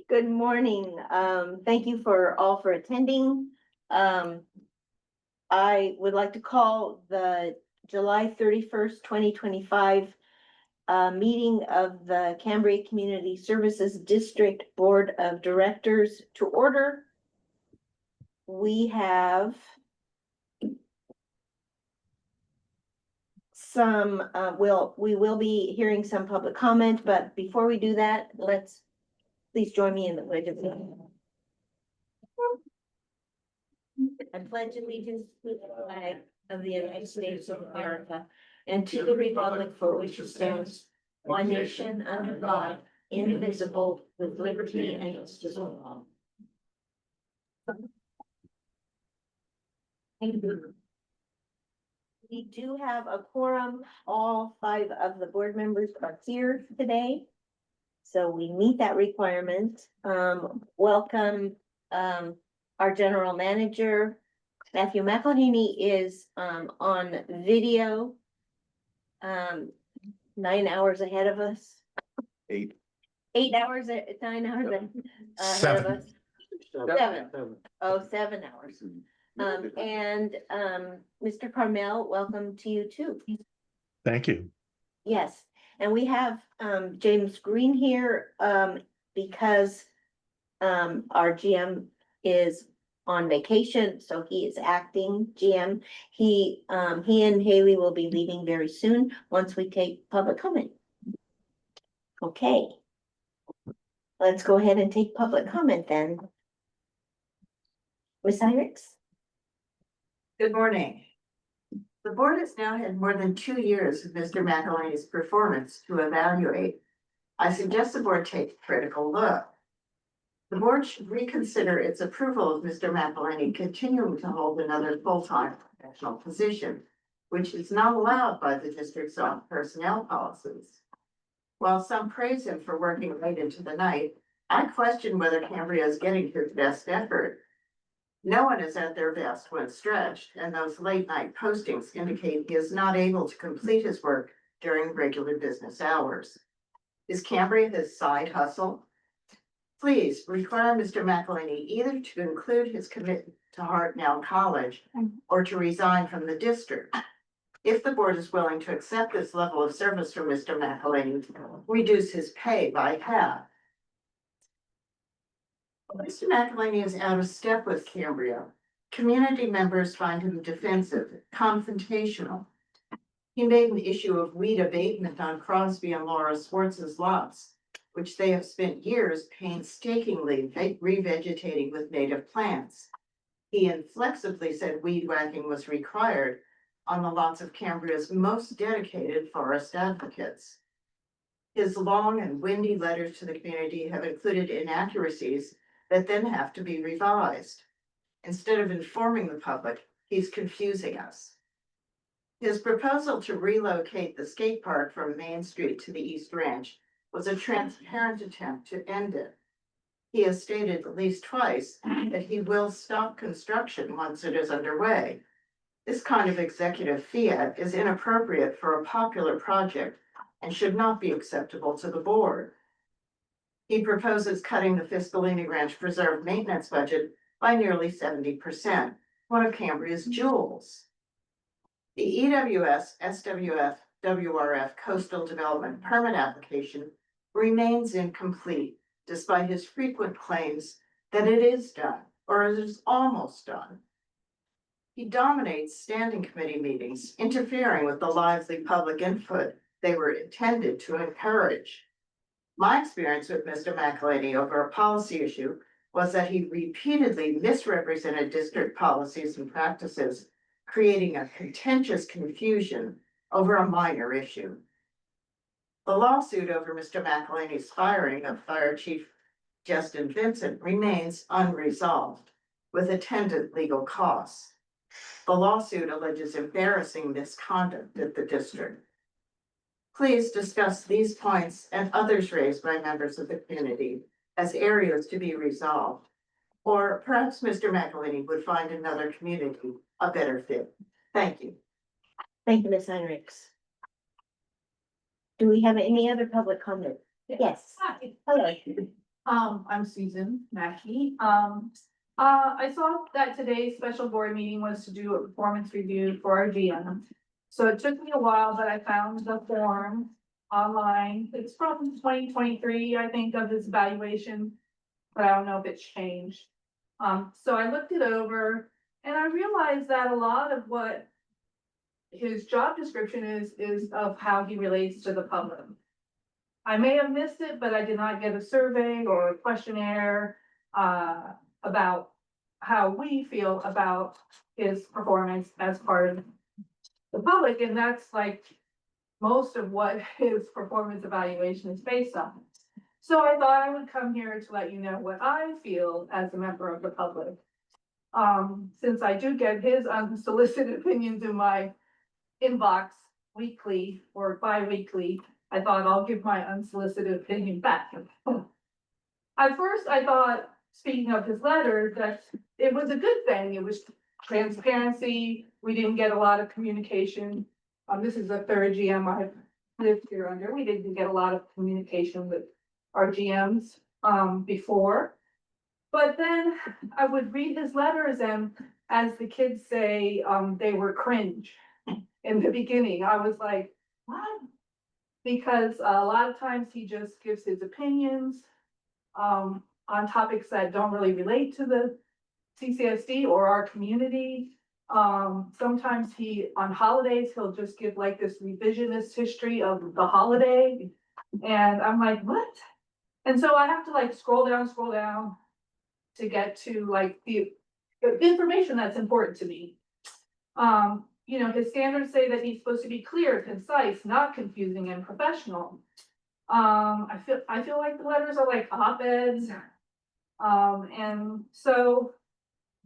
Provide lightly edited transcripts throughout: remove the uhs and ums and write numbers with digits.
Good morning. Thank you for all for attending. I would like to call the July 31st, 2025 meeting of the Cambria Community Services District Board of Directors to order. We have some, we will be hearing some public comment, but before we do that, please join me in the pledge of allegiance. I pledge allegiance to the flag of the United States of America and to the republic for which it stands, one nation under God, indivisible, with liberty and justice for all. Thank you. We do have a quorum. All 5 of the board members are here today. So we meet that requirement. Welcome, our general manager, Matthew McElhaney, is on video, 9 hours ahead of us. 8. 8 hours, 9 hours ahead of 7. us. 7. Oh, 7 hours. And Mr. Carmel, welcome to you too. Thank you. Yes, and we have James Green here because our GM is on vacation, so he is acting GM. He and Haley will be leaving very soon once we take public comment. Okay. Let's go ahead and take public comment then. Ms. Heinrichs? Good morning. The board has now had more than 2 years of Mr. McElhaney's performance to evaluate. I suggest the board take a critical look. The board should reconsider its approval of Mr. McElhaney continuing to hold another full-time professional position, which is not allowed by the district's own personnel policies. While some praise him for working late into the night, I question whether Cambria is getting his best effort. No one is at their best when stretched, and those late night postings indicate he is not able to complete his work during regular business hours. Is Cambria his side hustle? Please require Mr. McElhaney either to conclude his commitment to Hartnell College or to resign from the district. If the board is willing to accept this level of service from Mr. McElhaney, reduce his pay by half. Mr. McElhaney is out of step with Cambria. Community members find him defensive, confrontational. He made an issue of weed abatement on Crosby and Laura Swartz's lots, which they have spent years painstakingly revegetating with native plants. He inflexibly said weed whacking was required on the lots of Cambria's most dedicated forest advocates. His long and windy letters to the community have included inaccuracies that then have to be revised. Instead of informing the public, he's confusing us. His proposal to relocate the skate park from Main Street to the East Ranch was a transparent attempt to end it. He has stated at least twice that he will stop construction once it is underway. This kind of executive fiat is inappropriate for a popular project and should not be acceptable to the board. He proposes cutting the Fiscalini Ranch Preserve maintenance budget by nearly 70%, one of Cambria's jewels. The EWS, SWF, WRF Coastal Development Permit application remains incomplete, despite his frequent claims that it is done, or it is almost done. He dominates standing committee meetings, interfering with the lively public input they were intended to encourage. My experience with Mr. McElhaney over a policy issue was that he repeatedly misrepresented district policies and practices, creating a contentious confusion over a minor issue. The lawsuit over Mr. McElhaney's firing of Fire Chief Justin Vincent remains unresolved, with attendant legal costs. The lawsuit alleges embarrassing misconduct at the district. Please discuss these points and others raised by members of the community as areas to be resolved. Or perhaps Mr. McElhaney would find another community a better fit. Thank you. Thank you, Ms. Heinrichs. Do we have any other public comment? Yes. Hi. Hello. I'm Susan Mackey. I saw that today's special board meeting was to do a performance review for our GM. So it took me a while, but I found the form online. It's from 2023, I think, of his evaluation, but I don't know if it's changed. So I looked it over and I realized that a lot of what his job description is of how he relates to the public. I may have missed it, but I did not get a survey or a questionnaire about how we feel about his performance as part of the public, and that's like most of what his performance evaluation is based on. So I thought I would come here to let you know what I feel as a member of the public. Since I do get his unsolicited opinions in my inbox weekly or bi-weekly, I thought I'll give my unsolicited opinion back. At first, I thought, speaking of his letter, that it was a good thing. It was transparency. We didn't get a lot of communication. This is the third GM I've lived here under. We didn't get a lot of communication with our GMs before. But then I would read his letters, and as the kids say, they were cringe in the beginning. I was like, what? Because a lot of times he just gives his opinions on topics that don't really relate to the CCSD or our community. Sometimes on holidays, he'll just give like this revisionist history of the holiday. And I'm like, what? And so I have to like scroll down to get to like the information that's important to me. His standards say that he's supposed to be clear, concise, not confusing, and professional. I feel like the letters are like op-eds. And so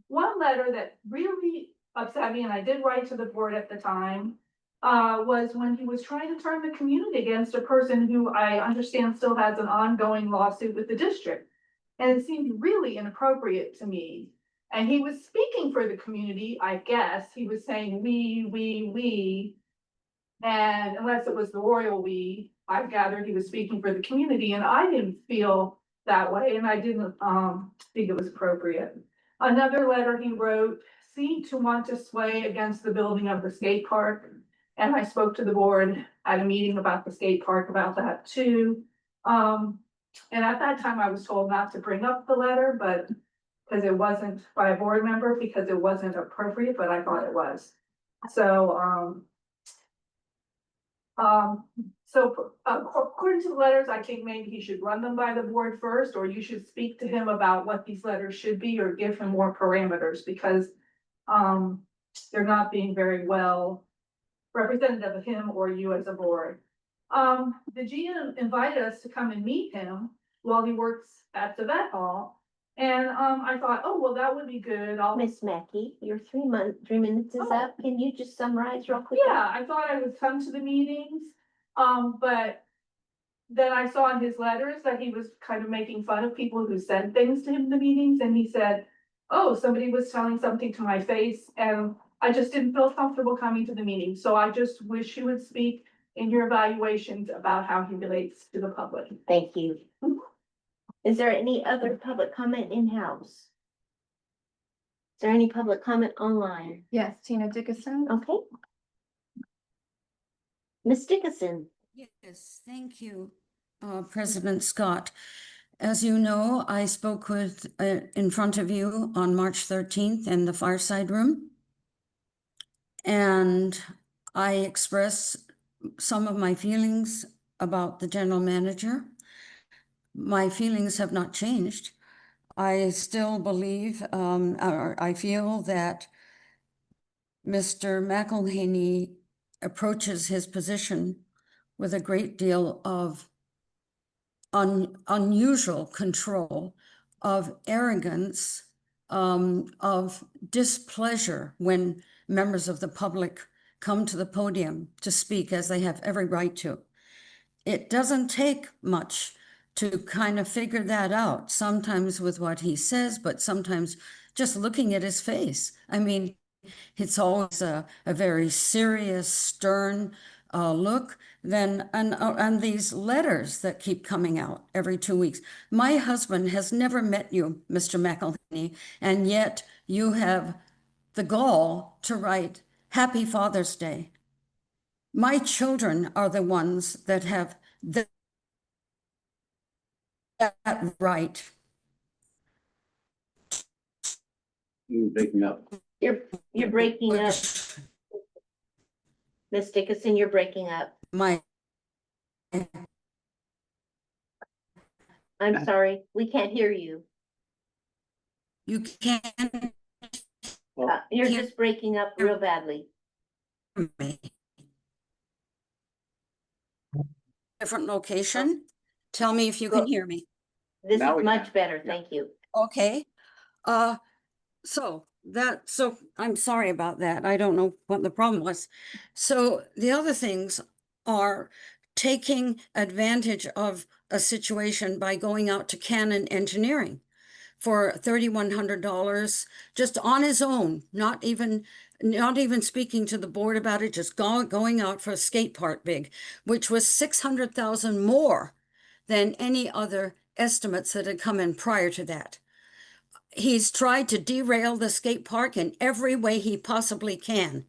one letter that really upset me, and I did write to the board at the time, was when he was trying to turn the community against a person who I understand still has an ongoing lawsuit with the district. And it seemed really inappropriate to me. And he was speaking for the community, I guess. He was saying we. And unless it was the royal we, I gathered he was speaking for the community, and I didn't feel that way, and I didn't think it was appropriate. Another letter he wrote seemed to want to sway against the building of the skate park. And I spoke to the board at a meeting about the skate park about that too. And at that time I was told not to bring up the letter, but because it wasn't by a board member, because it wasn't appropriate, but I thought it was. So, according to the letters, I think maybe he should run them by the board first, or you should speak to him about what these letters should be, or give him more parameters, because they're not being very well representative of him or you as a board. The GM invited us to come and meet him while he works at the vet hall. And I thought, oh, well, that would be good. Miss Mackey, your 3 minutes is Oh. up. Can you just summarize real quick? Yeah, I thought I would come to the meetings, but then I saw in his letters that he was kind of making fun of people who said things to him in the meetings, and he said, oh, somebody was telling something to my face, and I just didn't feel comfortable coming to the meeting. So I just wish you would speak in your evaluations about how he relates to the public. Thank you. Is there any other public comment in-house? Is there any public comment online? Yes, Tina Dickinson. Okay. Ms. Dickinson. Yes, thank you, President Scott. As you know, I spoke in front of you on March 13th in the Fireside Room. And I expressed some of my feelings about the general manager. My feelings have not changed. I still believe, or I feel that Mr. McElhaney approaches his position with a great deal of unusual control, of arrogance, of displeasure when members of the public come to the podium to speak, as they have every right to. It doesn't take much to kind of figure that out, sometimes with what he says, but sometimes just looking at his face. I mean, it's always a very serious, stern look than and these letters that keep coming out every 2 weeks. My husband has never met you, Mr. McElhaney, and yet you have the gall to write Happy Father's Day. My children are the ones that have that right. You're breaking up. You're breaking up. Ms. Dickinson, you're breaking up. My I'm sorry, we can't hear you. you can't You're hear just breaking up real badly. me. Different location. Tell me if you can hear me. This Now is we much can. better, Yeah. thank you. Okay. So I'm sorry about that. I don't know what the problem was. So the other things are taking advantage of a situation by going out to Canon Engineering for $3,100 just on his own, not even speaking to the board about it, just going out for a skate park big, which was 600,000 more than any other estimates that had come in prior to that. He's tried to derail the skate park in every way he possibly can.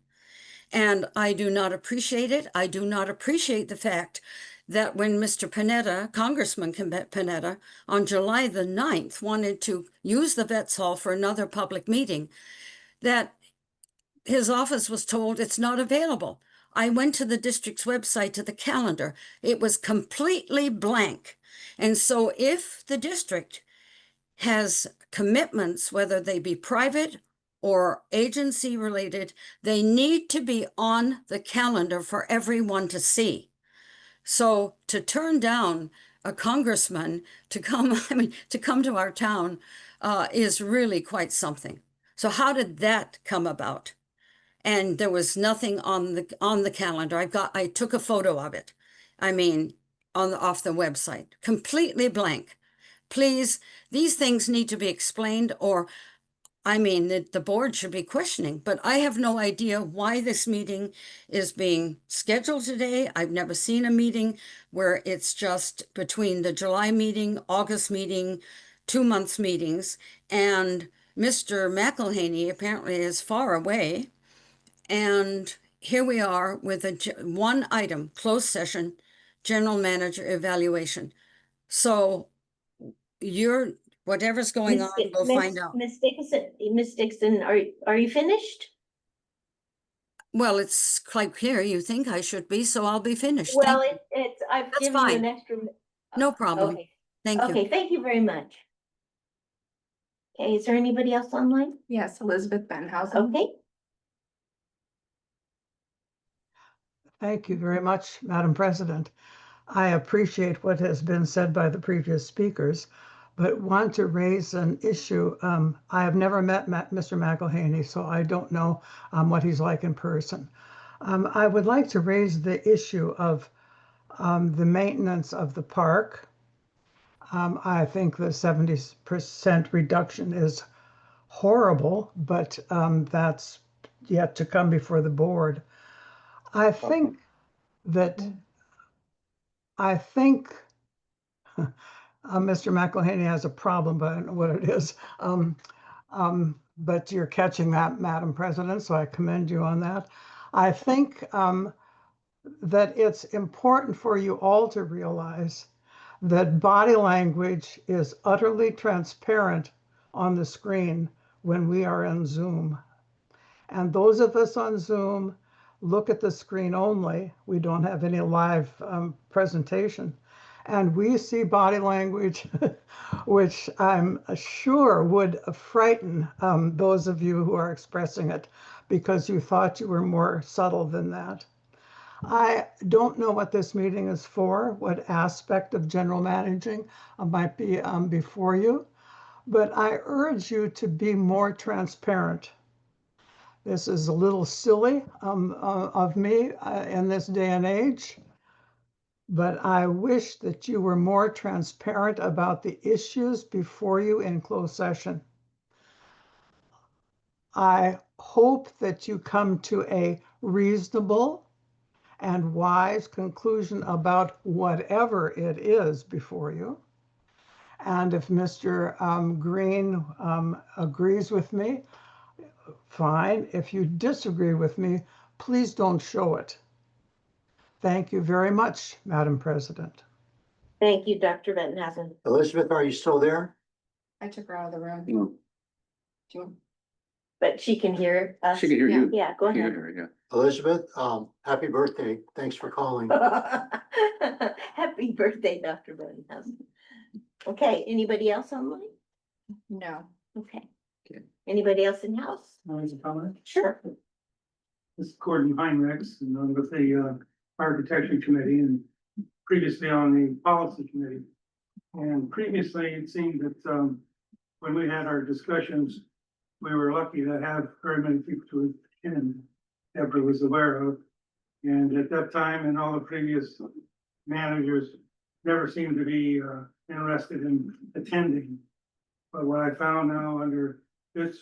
And I do not appreciate it. I do not appreciate the fact that when Mr. Panetta, Congressman Panetta, on July the 9th wanted to use the Vets Hall for another public meeting, that his office was told it's not available. I went to the district's website to the calendar. It was completely blank. And so if the district has commitments, whether they be private or agency related, they need to be on the calendar for everyone to see. So to turn down a congressman to come, to come to our town is really quite something. So how did that come about? And there was nothing on the calendar. I took a photo of it. Off the website, completely blank. Please, these things need to be explained, or the board should be questioning, but I have no idea why this meeting is being scheduled today. I've never seen a meeting where it's just between the July meeting, August meeting, 2 months meetings, and Mr. McElhaney apparently is far away. And here we are with one item, closed session, general manager evaluation. So whatever's going on, we'll find out. Miss Dixon, are you finished? Well, it's quite clear you think I should be, so I'll be finished. Well, Thank you. I've That's given you fine. an extra. No problem. Okay, Thank you. okay, thank you very much. Okay, is there anybody else online? Yes, Elizabeth Benhausen. Okay, Thank you very much, Madam President. I appreciate what has been said by the previous speakers, but want to raise an issue. I have never met Mr. McElhaney, so I don't know what he's like in person. I would like to raise the issue of the maintenance of the park. I think the 70% reduction is horrible, but that's yet to come before the board. I think Mr. McElhaney has a problem, but I don't know what it is. But you're catching that, Madam President, so I commend you on that. I think that it's important for you all to realize that body language is utterly transparent on the screen when we are in Zoom. And those of us on Zoom look at the screen only. We don't have any live presentation. And we see body language, which I'm sure would frighten those of you who are expressing it because you thought you were more subtle than that. I don't know what this meeting is for, what aspect of general managing might be before you, but I urge you to be more transparent. This is a little silly of me in this day and age, but I wish that you were more transparent about the issues before you in closed session. I hope that you come to a reasonable and wise conclusion about whatever it is before you. And if Mr. Green agrees with me, fine. If you disagree with me, please don't show it. Thank you very much, Madam President. Thank you, Dr. Bettenhausen. Elizabeth, are you still there? I took her out of the room. No, Do you- But she can hear us. she can hear you. Yeah, go She can ahead. hear you, yeah. Elizabeth, happy birthday. Thanks for calling. Happy birthday, Dr. Bettenhausen. Okay, anybody else online? No. Okay. Okay. Anybody else in house? As a comment, Sure. this is Gordon Heinrichs, and I'm with the Architecture Committee and previously on the Policy Committee. And previously, it seemed that when we had our discussions, we were lucky to have very many people to attend. Deborah was aware of. And at that time, and all the previous managers never seemed to be interested in attending. But what I found now under this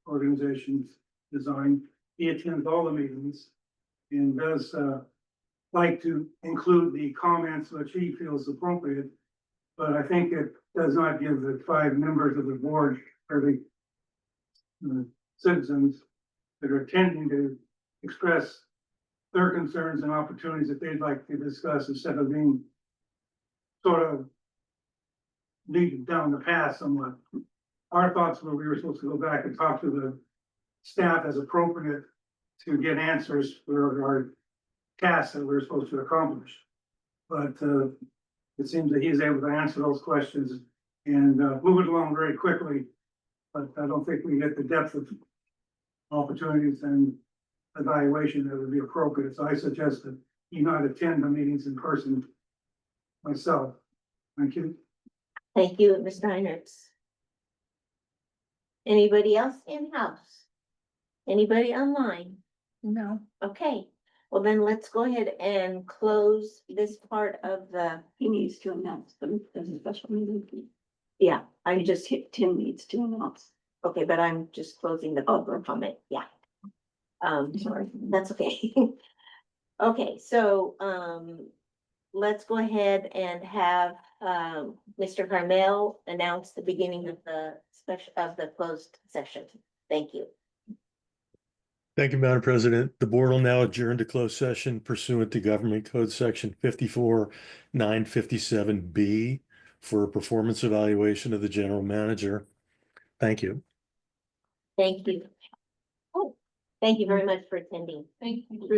organization's design, he attends all the meetings and does like to include the comments which he feels appropriate. But I think it does not give the 5 members of the board or the citizens that are attending to express their concerns and opportunities that they'd like to discuss instead of being sort of lead down the path somewhat. Our thoughts were we were supposed to go back and talk to the staff as appropriate to get answers for our tasks that we we're supposed to accomplish. But it seems that he's able to answer those questions and move it along very quickly. But I don't think we get the depth of opportunities and evaluation that would be appropriate. So I suggest that he not attend the meetings in person myself. Thank you. Thank you, Mr. Heinrichs. Anybody else in house? Anybody online? No. Okay, well then let's go ahead and close this part of the, He needs to announce them as a special meeting. yeah, I just hit Tim needs to announce. okay, but I'm just closing the public comment, yeah. Sorry, that's okay. Okay, so, let's go ahead and have, Mr. Carmel announce the beginning of the closed session. Thank you. Thank you, Madam President. The board will now adjourn to closed session pursuant to Government Code Section 54-957B for a performance evaluation of the general manager. Thank you. Thank you. Oh, thank you very much for attending. Thank you. Really